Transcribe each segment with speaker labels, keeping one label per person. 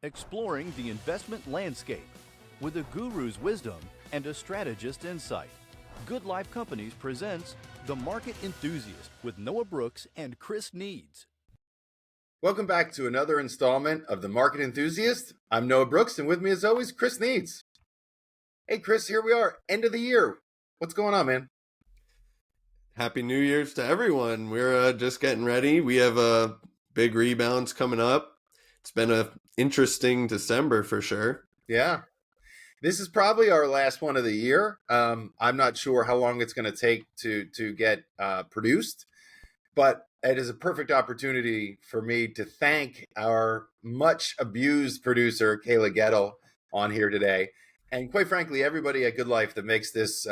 Speaker 1: exploring the investment landscape with a guru's wisdom and a strategist's insight. Good Life Companies presents The Market Enthusiast with Noah Brooks and Chris Needs.
Speaker 2: Welcome back to another installment of The Market Enthusiast. I'm Noah Brooks, and with me as always, Chris Needs. Hey Chris, here we are, end of the year. What's going on, man?
Speaker 3: Happy New Year's to everyone. We're just getting ready. We have big rebounds coming up. It's been an interesting December for sure.
Speaker 2: Yeah. This is probably our last one of the year. I'm not sure how long it's going to take to get produced, but it is a perfect opportunity for me to thank our much abused producer, Kayla Gettle, on here today. And quite frankly, everybody at Good Life that makes this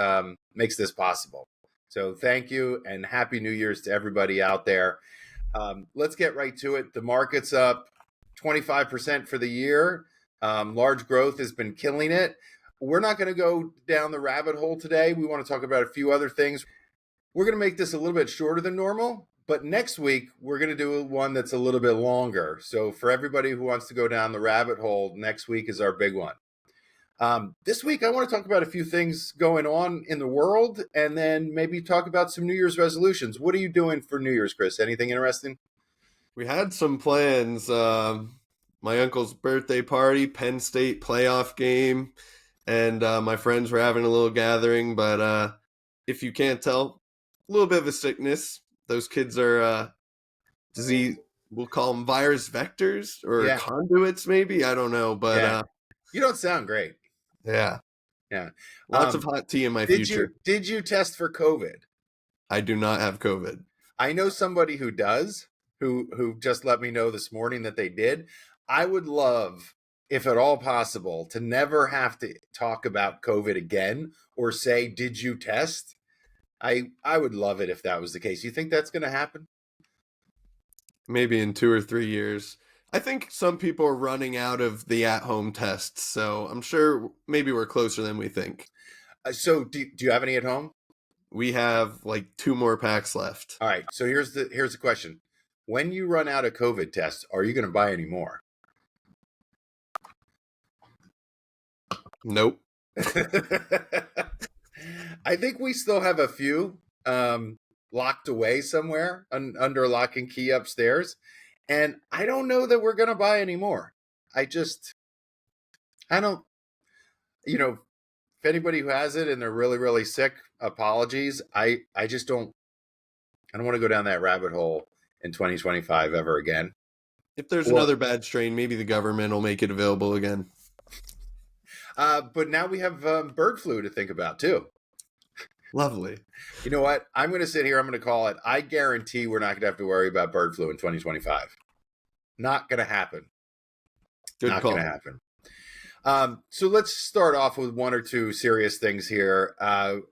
Speaker 2: possible. So thank you and Happy New Year's to everybody out there. Let's get right to it. The market's up 25% for the year. Large growth has been killing it. We're not going to go down the rabbit hole today. We want to talk about a few other things. We're going to make this a little bit shorter than normal, but next week we're going to do one that's a little bit longer. So for everybody who wants to go down the rabbit hole, next week is our big one. This week, I want to talk about a few things going on in the world and then maybe talk about some New Year's resolutions. What are you doing for New Year's, Chris? Anything interesting?
Speaker 3: We had some plans. My uncle's birthday party, Penn State playoff game, and my friends were having a little gathering. But if you can't tell, a little bit of a sickness. Those kids are disease. We'll call them virus vectors or conduits, maybe. I don't know, but
Speaker 2: you don't sound great.
Speaker 3: Yeah. Lots of hot tea in my future.
Speaker 2: Did you test for COVID?
Speaker 3: I do not have COVID.
Speaker 2: I know somebody who does, who just let me know this morning that they did. I would love, if at all possible, to never have to talk about COVID again or say, did you test? I would love it if that was the case. You think that's going to happen?
Speaker 3: Maybe in 2 or 3 years. I think some people are running out of the at-home tests, so I'm sure maybe we're closer than we think.
Speaker 2: So do you have any at home?
Speaker 3: We have like 2 more packs left.
Speaker 2: All right, so here's the question. When you run out of COVID tests, are you going to buy any more?
Speaker 3: Nope.
Speaker 2: I think we still have a few locked away somewhere under lock and key upstairs. And I don't know that we're going to buy any more. I don't, if anybody who has it and they're really, really sick, apologies. I don't want to go down that rabbit hole in 2025 ever again.
Speaker 3: If there's another bad strain, maybe the government will make it available again.
Speaker 2: But now we have bird flu to think about too.
Speaker 3: Lovely.
Speaker 2: You know what? I'm going to sit here. I'm going to call it. I guarantee we're not going to have to worry about bird flu in 2025. Not going to happen.
Speaker 3: Good
Speaker 2: not
Speaker 3: call.
Speaker 2: going to happen. So let's start off with one or two serious things here.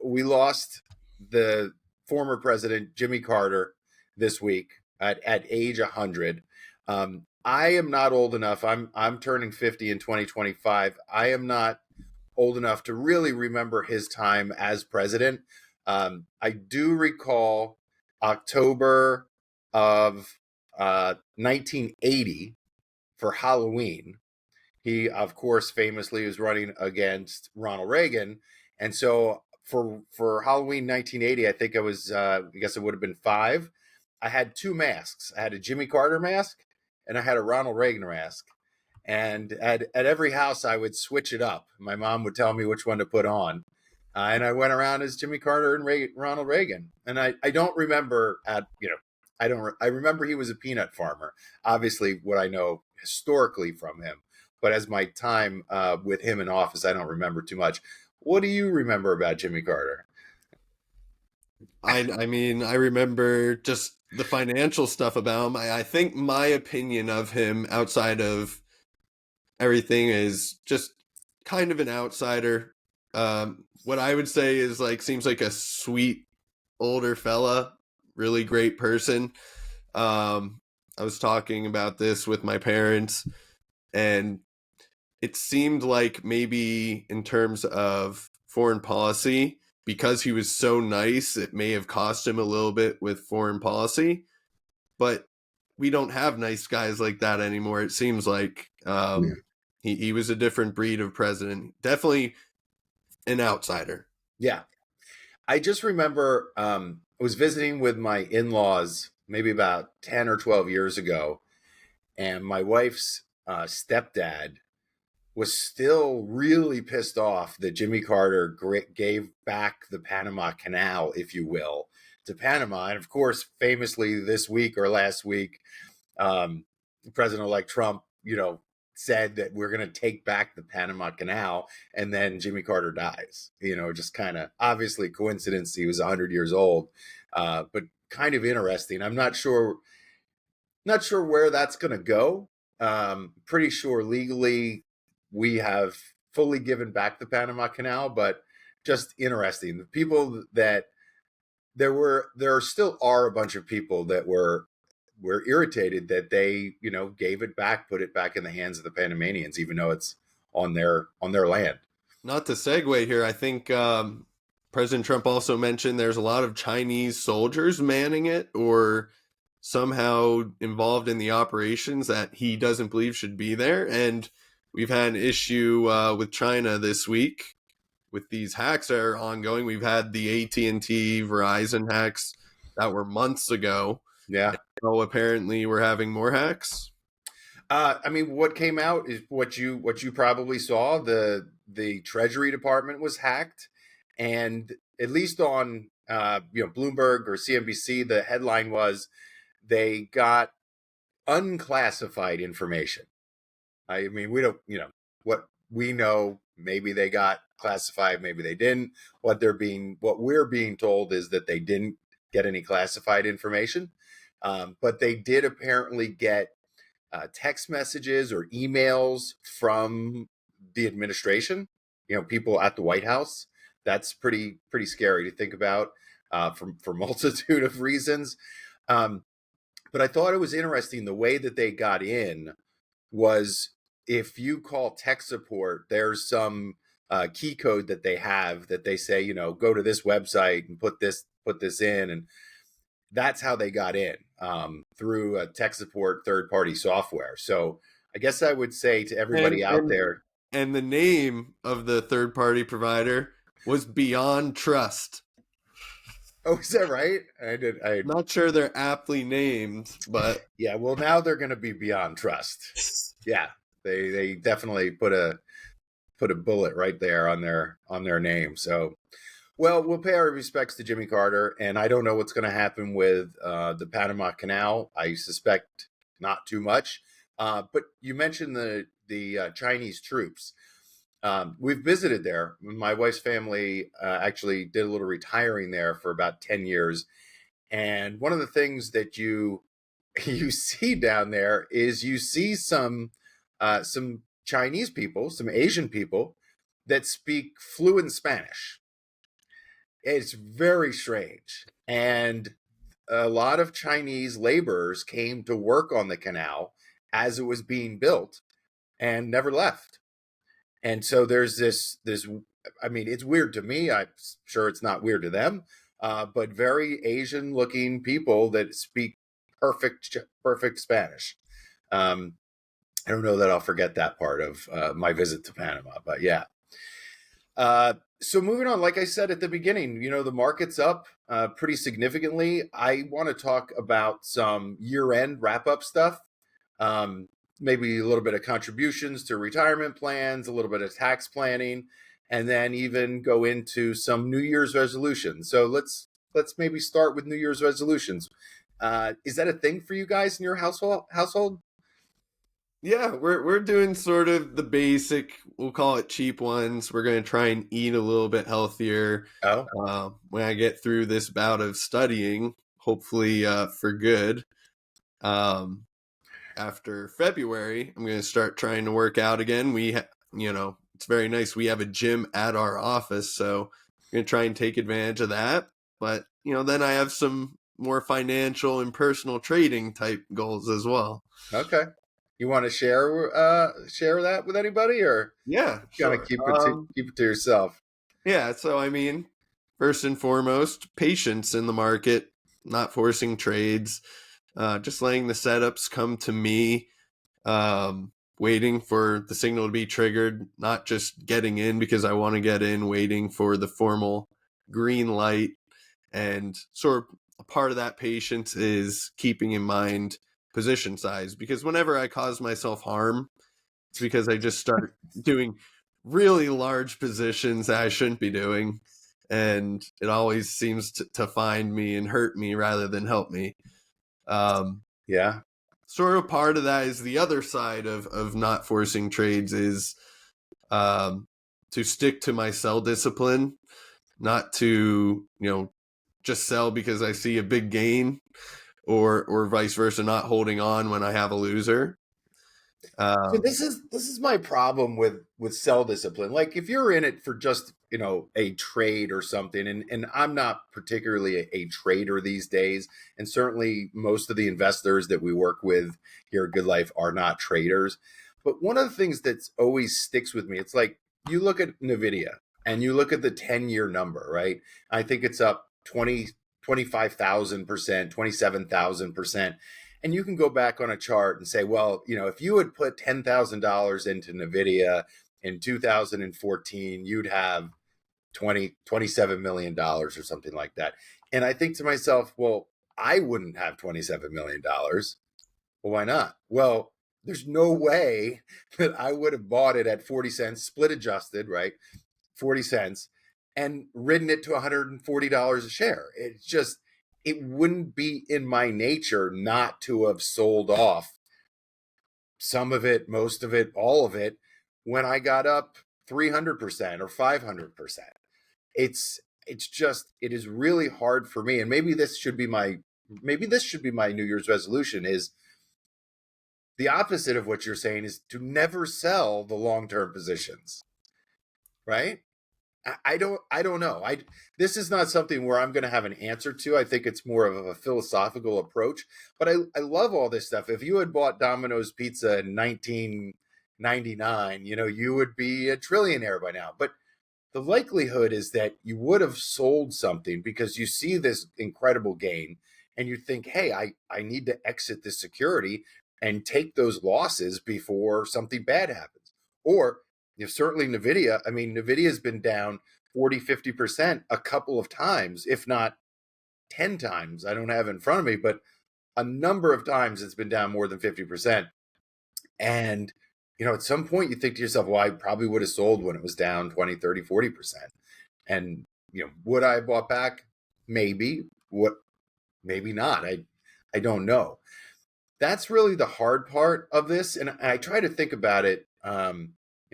Speaker 2: We lost the former president, Jimmy Carter, this week at age 100. I am not old enough. I'm turning 50 in 2025. I am not old enough to really remember his time as president. I do recall October of 1980 for Halloween. He, of course, famously was running against Ronald Reagan. And so for Halloween 1980, I think I guess it would have been 5. I had 2 masks. I had a Jimmy Carter mask and I had a Ronald Reagan mask. And at every house, I would switch it up. My mom would tell me which one to put on. And I went around as Jimmy Carter and Ronald Reagan. And I don't remember I remember he was a peanut farmer. Obviously, what I know historically from him. But as my time with him in office, I don't remember too much. What do you remember about Jimmy Carter?
Speaker 3: I mean, I remember just the financial stuff about him. I think my opinion of him outside of everything is just kind of an outsider. What I would say is seems like a sweet older fella, really great person. I was talking about this with my parents and it seemed like maybe in terms of foreign policy, because he was so nice, it may have cost him a little bit with foreign policy, but we don't have nice guys like that anymore. It seems like He was a different breed of president. Definitely an outsider.
Speaker 2: Yeah. I just remember I was visiting with my in-laws maybe about 10 or 12 years ago, and my wife's stepdad was still really pissed off that Jimmy Carter gave back the Panama Canal, if you will, to Panama. And of course, famously this week or last week, um, President-elect Trump, said that we're going to take back the Panama Canal, and then Jimmy Carter dies. Just kind of obviously coincidence. He was 100 years old, but kind of interesting. I'm not sure where that's going to go. Pretty sure legally we have fully given back the Panama Canal, but just interesting. The people that there still are a bunch of people that were irritated that they gave it back, put it back in the hands of the Panamanians, even though it's on their land.
Speaker 3: Not to segue here, I think President Trump also mentioned there's a lot of Chinese soldiers manning it or somehow involved in the operations that he doesn't believe should be there. And we've had an issue with China this week with these hacks that are ongoing. We've had the AT&T Verizon hacks that were months ago.
Speaker 2: Yeah.
Speaker 3: So apparently we're having more hacks.
Speaker 2: I mean, what came out is what you probably saw. The Treasury Department was hacked, and at least on Bloomberg or CNBC, the headline was they got unclassified information. I mean, we don't, what we know. Maybe they got classified, maybe they didn't. What we're being told is that they didn't get any classified information, but they did apparently get text messages or emails from the administration, people at the White House. That's pretty scary to think about for multitude of reasons. But I thought it was interesting the way that they got in was if you call tech support, there's some key code that they have that they say, go to this website and put this in, and that's how they got in through a tech support third-party software. So I guess I would say to everybody out there.
Speaker 3: And the name of the third-party provider was Beyond Trust.
Speaker 2: Oh, is that right?
Speaker 3: I'm not sure they're aptly named, but
Speaker 2: yeah. Well, now they're going to be Beyond Trust. Yeah, they definitely put a bullet right there on their name. So. Well, we'll pay our respects to Jimmy Carter, and I don't know what's going to happen with the Panama Canal. I suspect not too much. But you mentioned the Chinese troops. We've visited there. My wife's family actually did a little retiring there for about 10 years. And one of the things that you see down there is you see some Chinese people, some Asian people that speak fluent Spanish. It's very strange. And a lot of Chinese laborers came to work on the canal as it was being built and never left. And so there's this, I mean, it's weird to me. I'm sure it's not weird to them, but very Asian looking people that speak perfect Spanish. I don't know that I'll forget that part of my visit to Panama, but yeah. So moving on, like I said at the beginning, the market's up pretty significantly. I want to talk about some year-end wrap-up stuff, maybe a little bit of contributions to retirement plans, a little bit of tax planning, and then even go into some New Year's resolutions. So let's maybe start with New Year's resolutions. Is that a thing for you guys in your household?
Speaker 3: Yeah, we're doing sort of the basic, we'll call it cheap ones. We're going to try and eat a little bit healthier when I get through this bout of studying, hopefully for good. After February, I'm going to start trying to work out again. It's very nice. We have a gym at our office, so I'm going to try and take advantage of that. But, then I have some more financial and personal trading type goals as well.
Speaker 2: Okay. You want to share that with anybody, or
Speaker 3: yeah,
Speaker 2: sure. Keep it to yourself?
Speaker 3: Yeah, so I mean, first and foremost, patience in the market, not forcing trades, just letting the setups come to me. waiting for the signal to be triggered, not just getting in because I want to get in, waiting for the formal green light. And sort of a part of that patience is keeping in mind position size, because whenever I cause myself harm, it's because I just start doing really large positions that I shouldn't be doing. And it always seems to find me and hurt me rather than help me.
Speaker 2: Yeah.
Speaker 3: Sort of part of that is the other side of not forcing trades is to stick to my sell discipline, not to, just sell because I see a big gain, or vice versa, not holding on when I have a loser.
Speaker 2: So this is my problem with sell discipline. Like if you're in it for just a trade or something, and I'm not particularly a trader these days, and certainly most of the investors that we work with here at Good Life are not traders. But one of the things that's always sticks with me, it's like you look at Nvidia and you look at the 10-year number, right? I think it's up 25,000%, 27,000%. And you can go back on a chart and say, well, if you had put $10,000 into NVIDIA in 2014, you'd have $27 million or something like that. And I think to myself, well, I wouldn't have $27 million. Well, why not? Well, there's no way that I would have bought it at 40 cents, split adjusted, right? 40 cents, and ridden it to $140 a share. It wouldn't be in my nature not to have sold off some of it, most of it, all of it when I got up 300% or 500%. It is really hard for me. And maybe this should be my New Year's resolution, is the opposite of what you're saying, is to never sell the long-term positions. Right? I don't know. This is not something where I'm going to have an answer to. I think it's more of a philosophical approach. But I love all this stuff. If you had bought Domino's Pizza in 1999, you would be a trillionaire by now. But the likelihood is that you would have sold something because you see this incredible gain and you think, hey, I need to exit this security and take those losses before something bad happens. Or certainly NVIDIA. I mean, NVIDIA's been down 40, 50% a couple of times, if not 10 times. I don't have it in front of me, but a number of times it's been down more than 50%. And, at some point you think to yourself, well, I probably would have sold when it was down 20, 30, 40%. And, would I have bought back? Maybe. Maybe not. I don't know. That's really the hard part of this. And I try to think about it.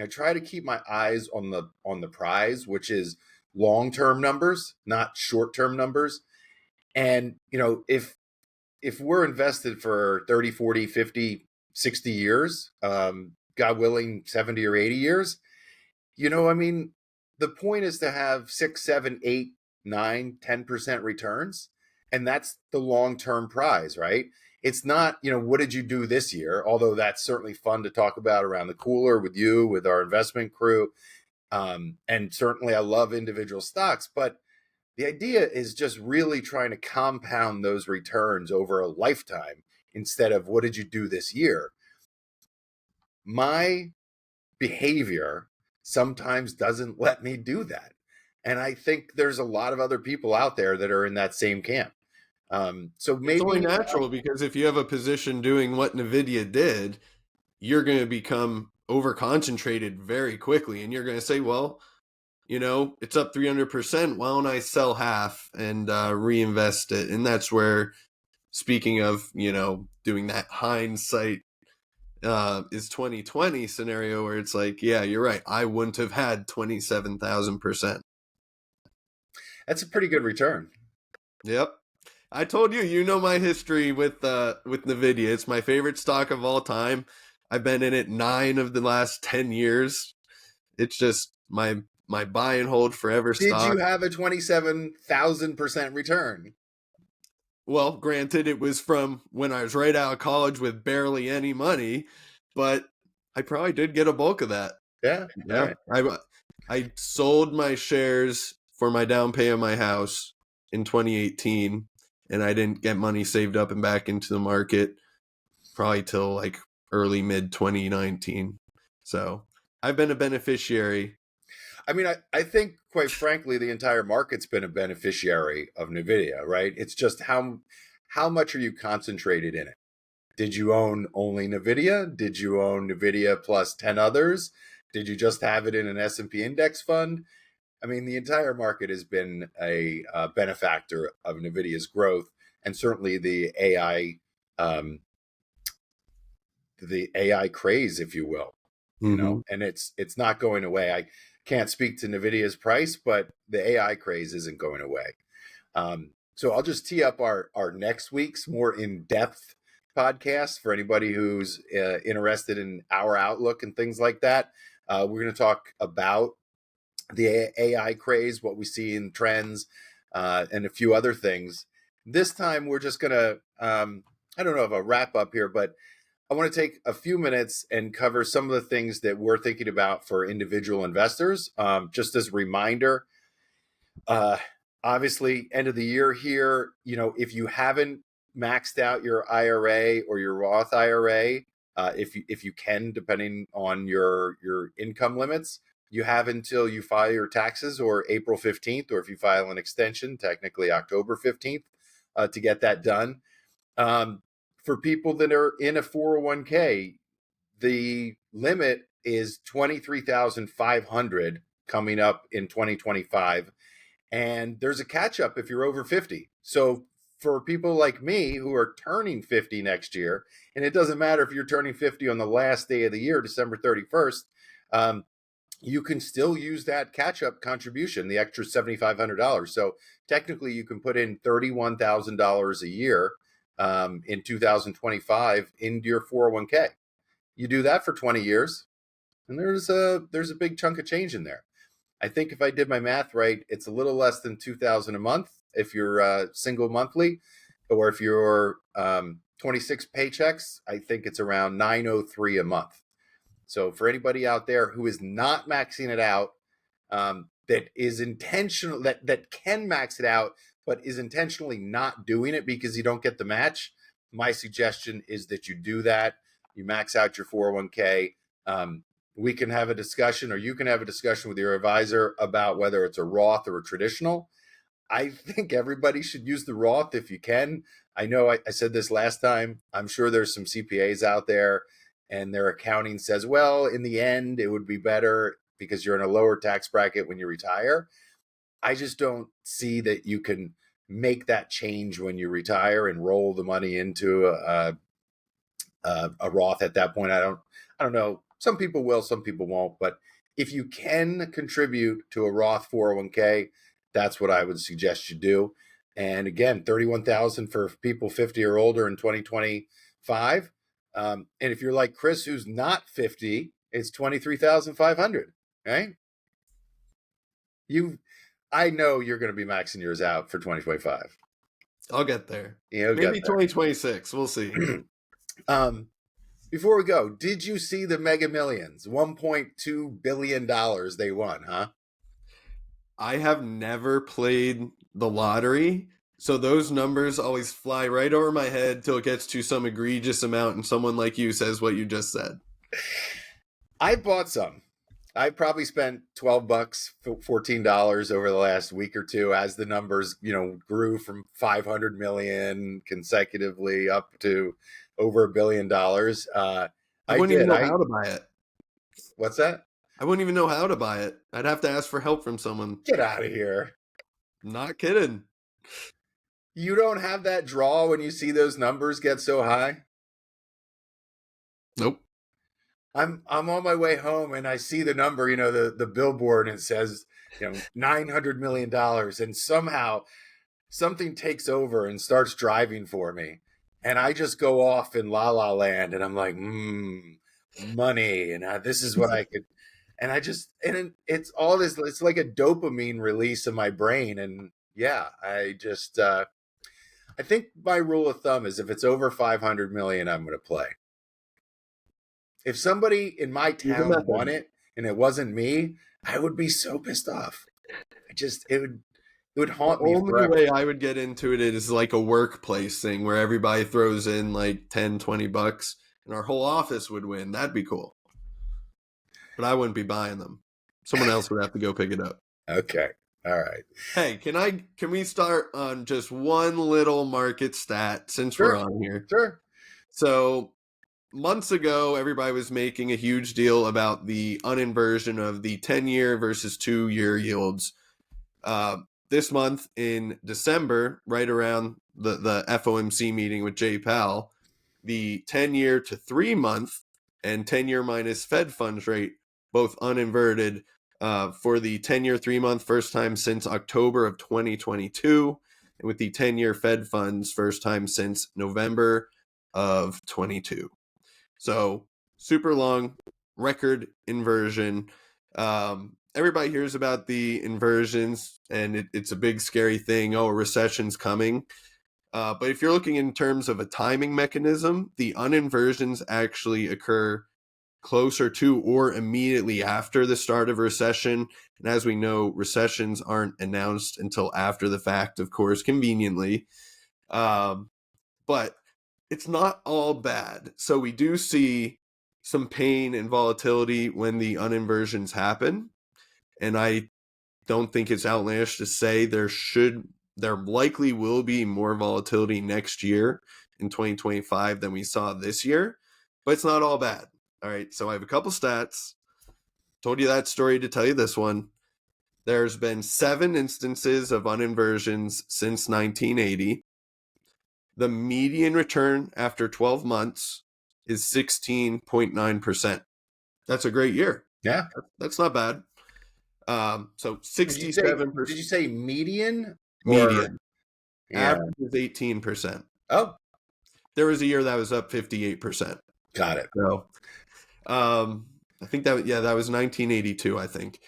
Speaker 2: Try to keep my eyes on the prize, which is long-term numbers, not short-term numbers. And, if we're invested for 30, 40, 50, 60 years, God willing, 70 or 80 years, the point is to have 6, 7, 8, 9, 10% returns. And that's the long-term prize, right? It's not, what did you do this year? Although that's certainly fun to talk about around the cooler with you, with our investment crew. And certainly I love individual stocks, but the idea is just really trying to compound those returns over a lifetime instead of what did you do this year? My behavior sometimes doesn't let me do that. And I think there's a lot of other people out there that are in that same camp. So maybe
Speaker 3: it's only natural, because if you have a position doing what NVIDIA did, you're going to become over concentrated very quickly. And you're going to say, well, it's up 300%. Why don't I sell half and reinvest it? And that's where, speaking of, doing that hindsight is 2020 scenario, where it's like, yeah, you're right. I wouldn't have had 27,000%.
Speaker 2: That's a pretty good return.
Speaker 3: Yep. I told you, my history with NVIDIA. It's my favorite stock of all time. I've been in it 9 of the last 10 years. It's just my buy and hold forever stock.
Speaker 2: Did you have a 27,000% return?
Speaker 3: Well, granted, it was from when I was right out of college with barely any money, but I probably did get a bulk of that.
Speaker 2: Yeah.
Speaker 3: Right. I sold my shares for my down pay of my house in 2018, and I didn't get money saved up and back into the market probably till like early mid 2019. So I've been a beneficiary.
Speaker 2: I mean, I think, quite frankly, the entire market's been a beneficiary of NVIDIA, right? It's just how much are you concentrated in it? Did you own only NVIDIA? Did you own NVIDIA plus 10 others? Did you just have it in an S&P index fund? I mean, the entire market has been a benefactor of NVIDIA's growth, and certainly um, the AI craze, if you will.
Speaker 3: Mm-hmm.
Speaker 2: And it's not going away. I can't speak to NVIDIA's price, but the AI craze isn't going away. So I'll just tee up our next week's more in-depth podcast for anybody who's interested in our outlook and things like that. We're going to talk about the AI craze, what we see in trends, and a few other things. This time, we're just going to, I don't know if a wrap up here, but I want to take a few minutes and cover some of the things that we're thinking about for individual investors. Just as a reminder, obviously, end of the year here, if you haven't maxed out your IRA or your Roth IRA, if you can, depending on your income limits, you have until you file your taxes or April 15th, or if you file an extension, technically October 15th, to get that done. For people that are in a 401k, the limit is 23,500 coming up in 2025. And there's a catch up if you're over 50. So for people like me who are turning 50 next year, and it doesn't matter if you're turning 50 on the last day of the year, December 31st, you can still use that catch-up contribution, the extra $7,500. So technically, you can put in $31,000 a year in 2025 into your 401k. You do that for 20 years, and there's a big chunk of change in there. I think if I did my math right, it's a little less than $2,000 a month if you're single monthly, or if you're 26 paychecks, I think it's around $903 a month. So for anybody out there who is not maxing it out, that is intentional, that can max it out, but is intentionally not doing it because you don't get the match, my suggestion is that you do that. You max out your 401k. We can have a discussion, or you can have a discussion with your advisor about whether it's a Roth or a traditional. I think everybody should use the Roth if you can. I know I said this last time. I'm sure there's some CPAs out there and their accounting says, well, in the end, it would be better because you're in a lower tax bracket when you retire. I just don't see that you can make that change when you retire and roll the money into a Roth at that point. I don't know. Some people will, some people won't. But if you can contribute to a Roth 401k, that's what I would suggest you do. And again, 31,000 for people 50 or older in 2025. And if you're like Chris, who's not 50, it's 23,500. Right? I know you're going to be maxing yours out for 2025.
Speaker 3: I'll get there.
Speaker 2: Maybe
Speaker 3: 2026. We'll see.
Speaker 2: Before we go, did you see the Mega Millions? $1.2 billion they won, huh?
Speaker 3: I have never played the lottery, so those numbers always fly right over my head till it gets to some egregious amount and someone like you says what you just said.
Speaker 2: I bought some. I probably spent $12, $14 over the last week or two as the numbers, grew from 500 million consecutively up to over $1 billion.
Speaker 3: I wouldn't even know how to buy it.
Speaker 2: What's that?
Speaker 3: I wouldn't even know how to buy it. I'd have to ask for help from someone.
Speaker 2: Get out of here.
Speaker 3: Not kidding.
Speaker 2: You don't have that draw when you see those numbers get so high?
Speaker 3: Nope.
Speaker 2: I'm on my way home and I see the number, the billboard, and it says, $900 million. And somehow something takes over and starts driving for me. And I just go off in la la land and I'm like, money. And this is what I could. And it's all this, it's like a dopamine release in my brain. And yeah, I think my rule of thumb is if it's over 500 million, I'm going to play. If somebody in my town won it and it wasn't me, I would be so pissed off. It would haunt me forever.
Speaker 3: The only way I would get into it is like a workplace thing where everybody throws in like $10, $20 and our whole office would win, that'd be cool. But I wouldn't be buying them. Someone else would have to go pick it up.
Speaker 2: Okay. All right.
Speaker 3: Hey, can we start on just one little market stat since
Speaker 2: Sure.
Speaker 3: we're on here?
Speaker 2: Sure.
Speaker 3: So months ago, everybody was making a huge deal about the uninversion of the 10-year versus 2-year yields. This month in December, right around the FOMC meeting with Jay Powell, the 10-year to 3-month and 10-year minus Fed funds rate both uninverted for the 10-year 3-month first time since October of 2022, and with the 10-year Fed funds first time since November of 22. So super long record inversion. Everybody hears about the inversions, and it's a big scary thing. Oh, a recession's coming. But if you're looking in terms of a timing mechanism, the uninversions actually occur closer to or immediately after the start of a recession. And as we know, recessions aren't announced until after the fact, of course, conveniently. But it's not all bad. So we do see some pain and volatility when the uninversions happen. And I don't think it's outlandish to say there likely will be more volatility next year in 2025 than we saw this year, but it's not all bad. All right, so I have a couple stats. Told you that story to tell you this one. There's been 7 instances of uninversions since 1980. The median return after 12 months is 16.9%. That's a great year.
Speaker 2: Yeah.
Speaker 3: That's not bad. So 67%.
Speaker 2: Did you say median?
Speaker 3: Median.
Speaker 2: Yeah.
Speaker 3: Average is 18%.
Speaker 2: Oh,
Speaker 3: There was a year that was up 58%.
Speaker 2: got it.
Speaker 3: So I think that was 1982, I think.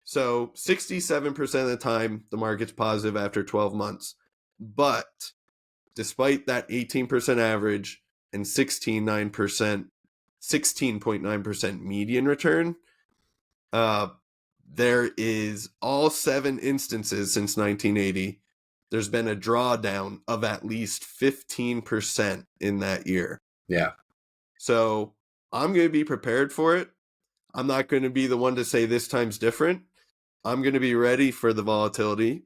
Speaker 3: So 67% of the time, the market's positive after 12 months. But despite that 18% average and 16.9% median return, there is all 7 instances since 1980. There's been a drawdown of at least 15% in that year.
Speaker 2: Yeah.
Speaker 3: So I'm going to be prepared for it. I'm not going to be the one to say this time's different. I'm going to be ready for the volatility.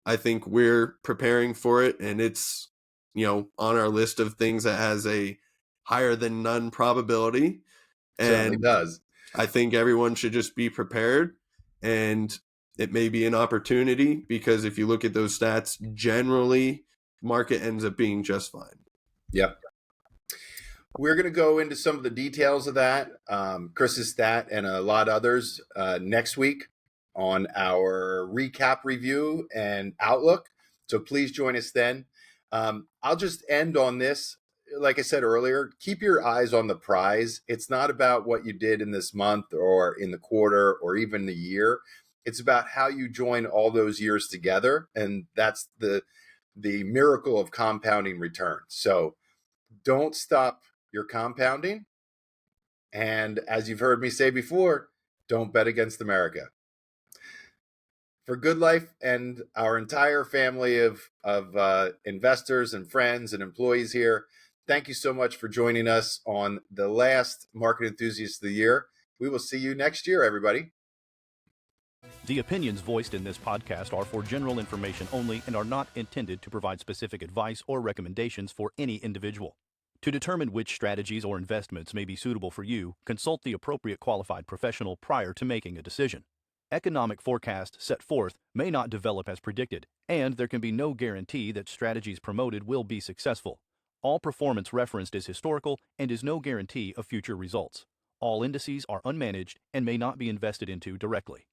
Speaker 3: I think we're preparing for it, and it's, on our list of things that has a higher than none probability.
Speaker 2: Certainly
Speaker 3: And
Speaker 2: does.
Speaker 3: I think everyone should just be prepared, and it may be an opportunity because if you look at those stats, generally market ends up being just fine.
Speaker 2: Yep. We're going to go into some of the details of that, Chris's stat and a lot others next week on our recap review and outlook. So please join us then. I'll just end on this. Like I said earlier, keep your eyes on the prize. It's not about what you did in this month or in the quarter or even the year. It's about how you join all those years together. And that's the miracle of compounding returns. So don't stop your compounding. And as you've heard me say before, don't bet against America. For Good Life and our entire family of investors and friends and employees here, thank you so much for joining us on the last Market Enthusiast of the year. We will see you next year, everybody.
Speaker 1: The opinions voiced in this podcast are for general information only and are not intended to provide specific advice or recommendations for any individual. To determine which strategies or investments may be suitable for you, consult the appropriate qualified professional prior to making a decision. Economic forecasts set forth may not develop as predicted, and there can be no guarantee that strategies promoted will be successful. All performance referenced is historical and is no guarantee of future results. All indices are unmanaged and may not be invested into directly.